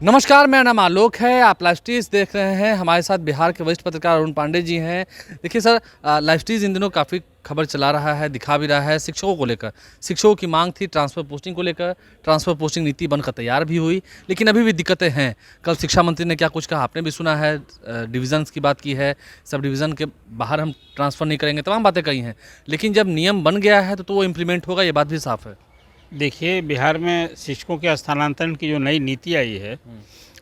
नमस्कार, मेरा नाम आलोक है। आप लाइव स्ट्रीज देख रहे हैं। हमारे साथ बिहार के वरिष्ठ पत्रकार अरुण पांडे जी हैं। देखिए सर, लाइव स्ट्रीज इन दिनों काफ़ी खबर चला रहा है, दिखा भी रहा है शिक्षकों को लेकर। शिक्षकों की मांग थी ट्रांसफ़र पोस्टिंग को लेकर, ट्रांसफ़र पोस्टिंग नीति बनकर तैयार भी हुई, लेकिन अभी भी दिक्कतें हैं। कल शिक्षा मंत्री ने क्या कुछ कहा आपने भी सुना है, डिविजन्स की बात की है, सब डिवीज़न के बाहर हम ट्रांसफ़र नहीं करेंगे, तमाम बातें कही हैं। लेकिन जब नियम बन गया है तो वो इम्प्लीमेंट होगा, ये बात भी साफ़ है। देखिए, बिहार में शिक्षकों के स्थानांतरण की जो नई नीति आई है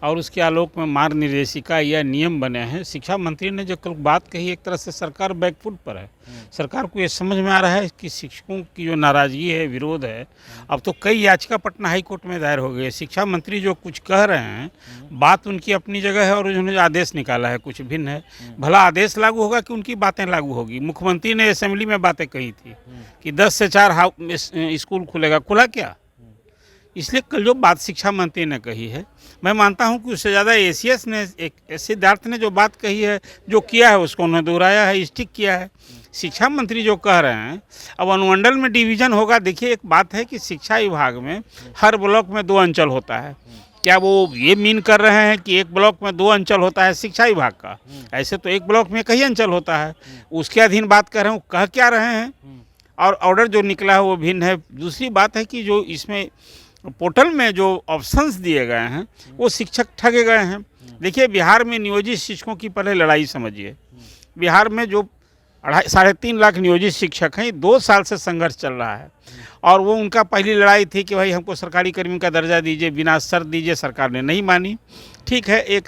और उसके आलोक में मार्ग निर्देशिका या नियम बने हैं, शिक्षा मंत्री ने जो कल बात कही, एक तरह से सरकार बैकफुट पर है। सरकार को ये समझ में आ रहा है कि शिक्षकों की जो नाराज़गी है, विरोध है, अब तो कई याचिका पटना हाई कोर्ट में दायर हो गई है। शिक्षा मंत्री जो कुछ कह रहे हैं, बात उनकी अपनी जगह है और उन्होंने जो आदेश निकाला है कुछ भिन्न है। भला आदेश लागू होगा कि उनकी बातें लागू होगी? मुख्यमंत्री ने असेंबली में बातें कही थी कि 10 से 4 स्कूल खुलेगा, खुला क्या? इसलिए कल जो बात शिक्षा मंत्री ने कही है, मैं मानता हूं कि उससे ज़्यादा एसीएस ने, एक सिद्धार्थ ने जो बात कही है, जो किया है उसको उन्होंने दोहराया है, स्टिक किया है। शिक्षा मंत्री जो कह रहे हैं, अब अनुमंडल में डिवीज़न होगा। देखिए, एक बात है कि शिक्षा विभाग में हर ब्लॉक में 2 अंचल होता है। क्या वो ये मीन कर रहे हैं कि एक ब्लॉक में 2 अंचल होता है शिक्षा विभाग का? ऐसे तो एक ब्लॉक में कई अंचल होता है। उसके अधीन बात कर रहे हैं, कह क्या रहे हैं, और ऑर्डर जो निकला है वो भिन्न है। दूसरी बात है कि जो इसमें पोर्टल में जो ऑप्शंस दिए गए हैं वो शिक्षक ठगे गए हैं। देखिए, बिहार में नियोजित शिक्षकों की पहले लड़ाई समझिए। बिहार में जो 3.5 लाख नियोजित शिक्षक हैं, 2 साल से संघर्ष चल रहा है और वो उनका पहली लड़ाई थी कि भाई हमको सरकारी कर्मियों का दर्जा दीजिए, बिना शर्त दीजिए। सरकार ने नहीं मानी। ठीक है,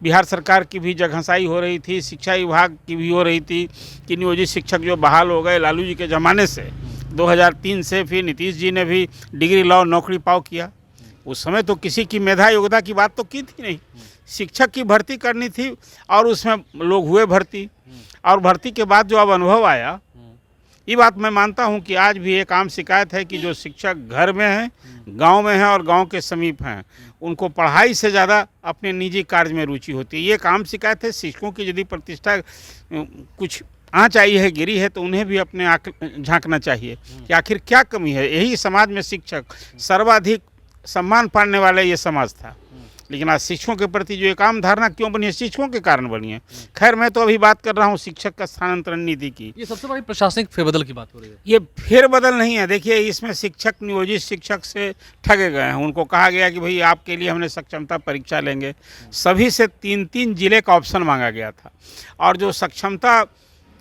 बिहार सरकार की भी जगहंसाई हो रही थी, शिक्षा विभाग की भी हो रही थी कि नियोजित शिक्षक जो बहाल हो गए लालू जी के ज़माने से, 2003 से फिर नीतीश जी ने भी डिग्री लाओ नौकरी पाओ किया। उस समय तो किसी की मेधा योग्यता की बात तो की थी नहीं। शिक्षक की भर्ती करनी थी और उसमें लोग हुए भर्ती, और भर्ती के बाद जो अब अनुभव आया, ये बात मैं मानता हूं कि आज भी एक आम शिकायत है कि जो शिक्षक घर में हैं, गांव में हैं और गांव के समीप हैं, उनको पढ़ाई से ज़्यादा अपने निजी कार्य में रुचि होती है। ये एक आम शिकायत है। शिक्षकों की यदि प्रतिष्ठा कुछ आँच आई है, गिरी है, तो उन्हें भी अपने झांकना चाहिए कि आखिर क्या कमी है। यही समाज में शिक्षक सर्वाधिक सम्मान पाने वाला ये समाज था, लेकिन आज शिक्षकों के प्रति जो एक आम धारणा क्यों बनी है? शिक्षकों के कारण बनी है। खैर, मैं तो अभी बात कर रहा हूँ शिक्षक का स्थानांतरण नीति की। ये सबसे बड़ी प्रशासनिक फेरबदल की बात हो रही है। ये फेरबदल नहीं है। देखिए, इसमें शिक्षक नियोजित शिक्षक से ठगे गए हैं। उनको कहा गया कि भाई आपके लिए हमने सक्षमता परीक्षा लेंगे। सभी से 3-3 जिले का ऑप्शन मांगा गया था, और जो सक्षमता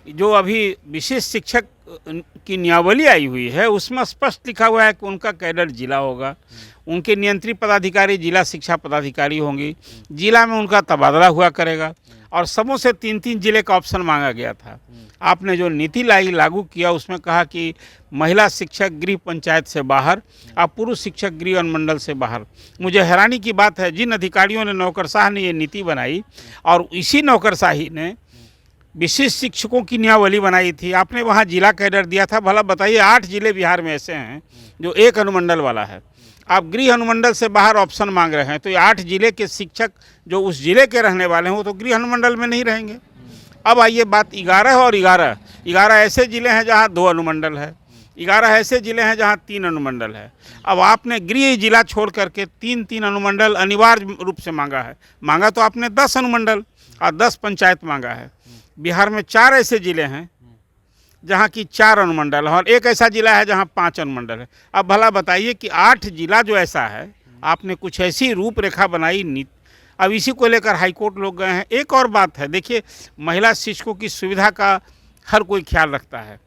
जो अभी विशेष शिक्षक की नियमावली आई हुई है उसमें स्पष्ट लिखा हुआ है कि उनका कैडर जिला होगा, उनके नियंत्रित पदाधिकारी जिला शिक्षा पदाधिकारी होंगी, जिला में उनका तबादला हुआ करेगा, और सबों से 3-3 जिले का ऑप्शन मांगा गया था। आपने जो नीति लागू किया उसमें कहा कि महिला शिक्षक गृह पंचायत से बाहर और पुरुष शिक्षक गृह अनुमंडल से बाहर। मुझे हैरानी की बात है, जिन अधिकारियों ने, नौकरशाह ने ये नीति बनाई और इसी नौकरशाही ने विशेष शिक्षकों की नियमावली बनाई थी, आपने वहाँ जिला कैडर दिया था। भला बताइए, 8 जिले बिहार में ऐसे हैं जो 1 अनुमंडल वाला है। आप गृह अनुमंडल से बाहर ऑप्शन मांग रहे हैं, तो ये 8 जिले के शिक्षक जो उस जिले के रहने वाले हैं वो तो गृह अनुमंडल में नहीं रहेंगे। अब आइए बात 11 और 11 ऐसे जिले हैं जहाँ 2 अनुमंडल है, 11 ऐसे जिले हैं जहाँ 3 अनुमंडल है। अब आपने गृह जिला छोड़ करके 3-3 अनुमंडल अनिवार्य रूप से मांगा है। मांगा तो आपने 10 अनुमंडल और 10 पंचायत मांगा है। बिहार में 4 ऐसे जिले हैं जहाँ की 4 अनुमंडल है और 1 ऐसा जिला है जहाँ 5 अनुमंडल है। अब भला बताइए कि 8 जिला जो ऐसा है, आपने कुछ ऐसी रूपरेखा बनाई। अब इसी को लेकर हाईकोर्ट लोग गए हैं। एक और बात है, देखिए, महिला शिक्षकों की सुविधा का हर कोई ख्याल रखता है,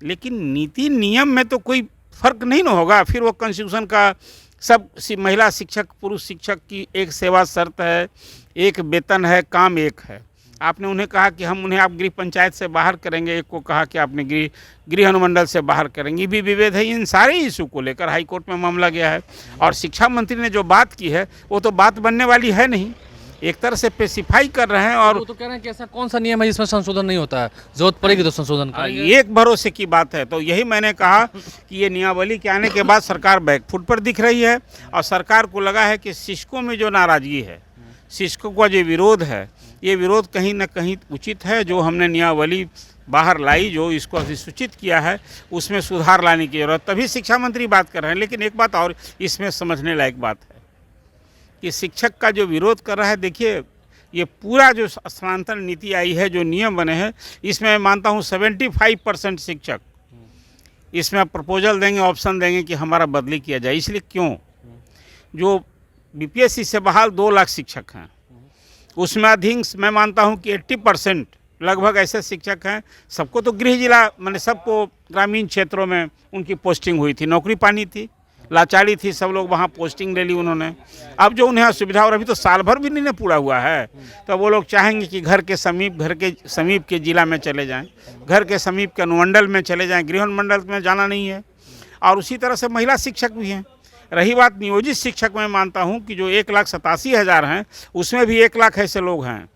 लेकिन नीति नियम में तो कोई फर्क नहीं ना होगा। फिर वो कॉन्स्टिट्यूशन का सब महिला शिक्षक पुरुष शिक्षक की एक सेवा शर्त है, एक वेतन है, काम एक है। आपने उन्हें कहा कि हम उन्हें आप गृह पंचायत से बाहर करेंगे, एक को कहा कि आपने गृह अनुमंडल से बाहर करेंगे। भी विभेद है। इन सारे इशू को लेकर हाई कोर्ट में मामला गया है, और शिक्षा मंत्री ने जो बात की है वो तो बात बनने वाली है नहीं। एक तरह से स्पेसिफाई कर रहे हैं, और वो तो कह रहे हैं कि ऐसा कौन सा नियम है जिसमें संशोधन नहीं होता है, जरूरत पड़ेगी तो संशोधन करेंगे। एक भरोसे की बात है। तो यही मैंने कहा कि ये नियमावली के आने के बाद सरकार बैकफुट पर दिख रही है, और सरकार को लगा है कि शिक्षकों में जो नाराजगी है, शिक्षकों का जो विरोध है, ये विरोध कहीं ना कहीं उचित है। जो हमने नियमावली बाहर लाई, जो इसको अधिसूचित किया है, उसमें सुधार लाने की जरूरत, तभी शिक्षा मंत्री बात कर रहे हैं। लेकिन एक बात और इसमें समझने लायक बात है कि शिक्षक का जो विरोध कर रहा है, देखिए ये पूरा जो स्थानांतरण नीति आई है, जो नियम बने हैं, इसमें मैं मानता हूँ 75% शिक्षक इसमें प्रपोजल देंगे, ऑप्शन देंगे कि हमारा बदली किया जाए। इसलिए क्यों, जो बीपीएससी से बहाल 2 लाख शिक्षक हैं, उसमें अधिक मैं मानता हूं कि 80% लगभग ऐसे शिक्षक हैं, सबको तो गृह जिला मैंने सबको ग्रामीण क्षेत्रों में उनकी पोस्टिंग हुई थी, नौकरी पानी थी, लाचारी थी, सब लोग वहाँ पोस्टिंग ले ली उन्होंने। अब जो उन्हें असुविधा, और अभी तो साल भर भी नहीं पूरा हुआ है, तो वो लोग चाहेंगे कि घर के समीप के जिला में चले जाएं, घर के समीप के अनुमंडल में चले जाएं, गृह अनुमंडल में जाना नहीं है। और उसी तरह से महिला शिक्षक भी हैं। रही बात नियोजित शिक्षक, मैं मानता हूं कि जो 1,87,000 हैं, उसमें भी 1 लाख ऐसे लोग हैं।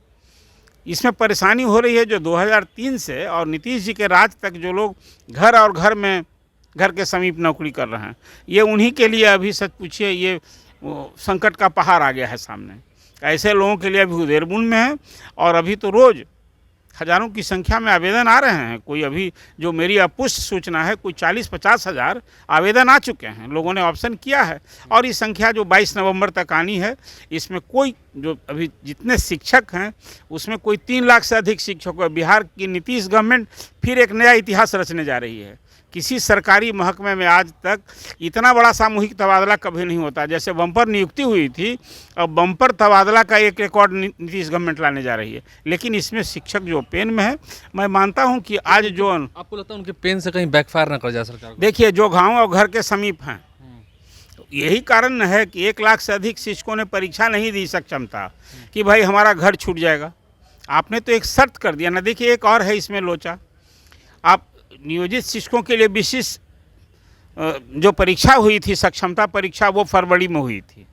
इसमें परेशानी हो रही है जो 2003 से और नीतीश जी के राज तक जो लोग घर के समीप नौकरी कर रहे हैं, ये उन्हीं के लिए अभी सच पूछिए ये संकट का पहाड़ आ गया है सामने। ऐसे लोगों के लिए अभी उदेरबुन में है, और अभी तो रोज़ हज़ारों की संख्या में आवेदन आ रहे हैं। कोई अभी जो मेरी अपुष्ट सूचना है, कोई 40-50 हज़ार आवेदन आ चुके हैं, लोगों ने ऑप्शन किया है। और ये संख्या जो 22 नवंबर तक आनी है, इसमें कोई जो अभी जितने शिक्षक हैं उसमें कोई 3 लाख से अधिक शिक्षक है। बिहार की नीतीश गवर्नमेंट फिर एक नया इतिहास रचने जा रही है। किसी सरकारी महकमे में आज तक इतना बड़ा सामूहिक तबादला कभी नहीं होता। जैसे बम्पर नियुक्ति हुई थी, अब बम्पर तबादला का एक रिकॉर्ड नीतीश गवर्नमेंट लाने जा रही है। लेकिन इसमें शिक्षक जो पेन में है, मैं मानता हूं कि आज जो आपको लगता है उनके पेन से कहीं बैकफायर ना कर जाए सरकार को? देखिए, जो गाँव और घर के समीप हैं, तो यही कारण है कि 1 लाख से अधिक शिक्षकों ने परीक्षा नहीं दी सक्षमता कि भाई हमारा घर छूट जाएगा। आपने तो एक शर्त कर दिया ना। देखिए, एक और है इसमें लोचा। आप नियोजित शिक्षकों के लिए विशिष्ट जो परीक्षा हुई थी, सक्षमता परीक्षा, वो फरवरी में हुई थी,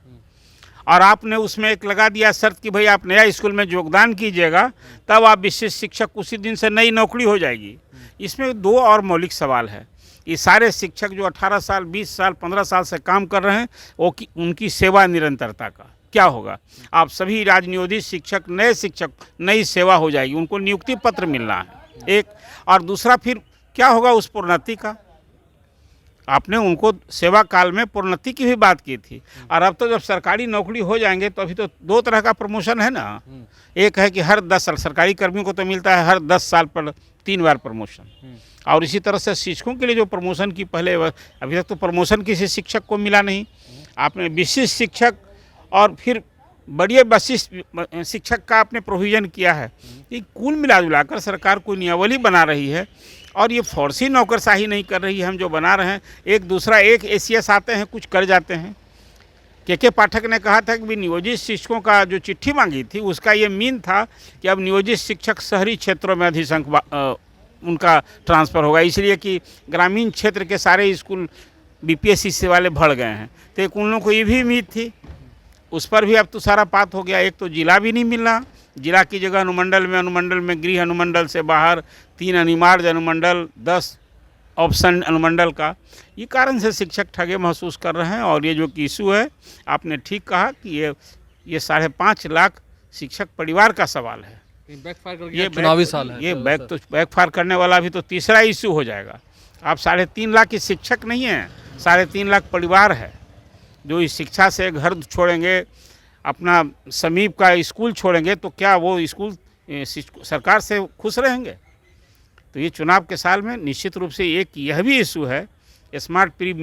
और आपने उसमें एक लगा दिया शर्त कि भाई आप नया स्कूल में योगदान कीजिएगा, तब आप विशिष्ट शिक्षक उसी दिन से नई नौकरी हो जाएगी। इसमें 2 और मौलिक सवाल है। ये सारे शिक्षक जो 18 साल, 20 साल, 15 साल से काम कर रहे हैं, वो उनकी सेवा निरंतरता का क्या होगा? आप सभी राजनियोजित शिक्षक, नए शिक्षक, नई सेवा हो जाएगी, उनको नियुक्ति पत्र मिलना है एक। और दूसरा, फिर क्या होगा उस प्रोन्नति का? आपने उनको सेवा काल में प्रोन्नति की भी बात की थी, और अब तो जब सरकारी नौकरी हो जाएंगे तो अभी तो 2 तरह का प्रमोशन है ना। एक है कि हर 10 साल, सरकारी कर्मियों को तो मिलता है हर 10 साल पर 3 बार प्रमोशन, और इसी तरह से शिक्षकों के लिए जो प्रमोशन की पहले, अभी तक तो प्रमोशन किसी शिक्षक को मिला नहीं। आपने विशिष्ट शिक्षक और फिर बढ़िया वरिष्ठ शिक्षक का आपने प्रोविज़न किया है। ये कुल मिलाजुलाकर सरकार कोई नियमावली बना रही है, और ये फौर्सी नौकरशाही नहीं कर रही है। हम जो बना रहे हैं, एक एसीएस आते हैं, कुछ कर जाते हैं। के पाठक ने कहा था कि भी नियोजित शिक्षकों का जो चिट्ठी मांगी थी, उसका ये मीन था कि अब नियोजित शिक्षक शहरी क्षेत्रों में अधिसंख्य उनका ट्रांसफ़र होगा, इसलिए कि ग्रामीण क्षेत्र के सारे स्कूल बीपीएससी से वाले भर गए हैं। तो एक उन लोगों को ये भी उम्मीद थी, उस पर भी अब तो सारा पात हो गया। एक तो जिला भी नहीं मिल रहा, जिला की जगह अनुमंडल में गृह अनुमंडल से बाहर 3 अनिवार्य अनुमंडल, 10 ऑप्शन अनुमंडल का। ये कारण से शिक्षक ठगे महसूस कर रहे हैं। और ये जो कि इशू है, आपने ठीक कहा कि ये 5.5 लाख शिक्षक परिवार का सवाल है। ये चुनावी साल है, ये बैकफायर करने वाला भी तो तीसरा इशू हो जाएगा। आप 3.5 लाख के शिक्षक नहीं हैं, 3.5 लाख परिवार है जो इस शिक्षा से घर छोड़ेंगे, अपना समीप का स्कूल छोड़ेंगे, तो क्या वो स्कूल सरकार से खुश रहेंगे? तो ये चुनाव के साल में निश्चित रूप से एक यह भी इशू है, स्मार्ट प्री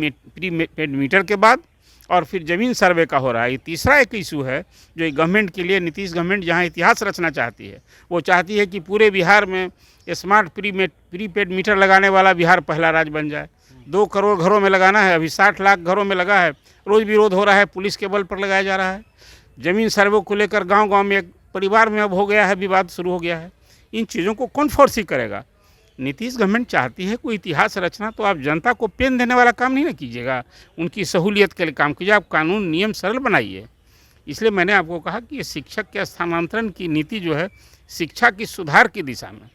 पेड मीटर के बाद, और फिर ज़मीन सर्वे का हो रहा है। ये तीसरा एक इशू है जो गवर्नमेंट के लिए, नीतीश गवर्नमेंट जहाँ इतिहास रचना चाहती है, वो चाहती है कि पूरे बिहार में स्मार्ट प्री पेड मीटर लगाने वाला बिहार पहला राज्य बन जाए। 2 करोड़ घरों में लगाना है, अभी 60 लाख घरों में लगा है, रोज़ विरोध हो रहा है, पुलिस के बल पर लगाया जा रहा है। ज़मीन सर्वे को लेकर गांव-गांव में एक परिवार में अब हो गया है, विवाद शुरू हो गया है। इन चीज़ों को कौन फोर्सी करेगा? नीतीश गवर्नमेंट चाहती है कोई इतिहास रचना, तो आप जनता को पेन देने वाला काम नहीं ना कीजिएगा, उनकी सहूलियत के लिए काम कीजिए। आप कानून नियम सरल बनाइए। इसलिए मैंने आपको कहा कि ये शिक्षक के स्थानांतरण की नीति जो है, शिक्षा की सुधार की दिशा में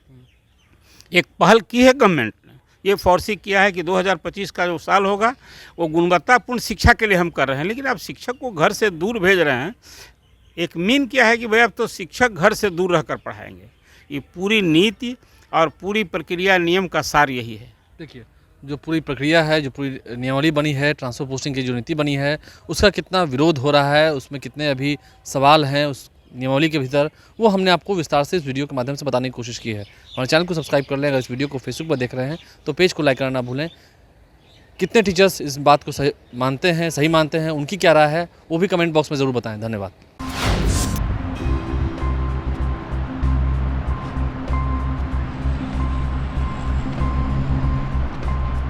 एक पहल की है गवर्नमेंट ने। ये फोर्सी किया है कि 2025 का जो साल होगा वो गुणवत्तापूर्ण शिक्षा के लिए हम कर रहे हैं, लेकिन आप शिक्षक को घर से दूर भेज रहे हैं। एक मीन क्या है कि भाई अब तो शिक्षक घर से दूर रहकर पढ़ाएंगे। ये पूरी नीति और पूरी प्रक्रिया नियम का सार यही है। देखिए, जो पूरी प्रक्रिया है, जो पूरी नियमावली बनी है, ट्रांसफ़र पोस्टिंग की जो नीति बनी है, उसका कितना विरोध हो रहा है, उसमें कितने अभी सवाल हैं उस नियमावली के भीतर, वो हमने आपको विस्तार से इस वीडियो के माध्यम से बताने की कोशिश की है। हमारे चैनल को सब्सक्राइब कर लें। अगर इस वीडियो को फेसबुक पर देख रहे हैं तो पेज को लाइक करना ना भूलें। कितने टीचर्स इस बात को सही मानते हैं, उनकी क्या राय है, वो भी कमेंट बॉक्स में ज़रूर बताएँ। धन्यवाद।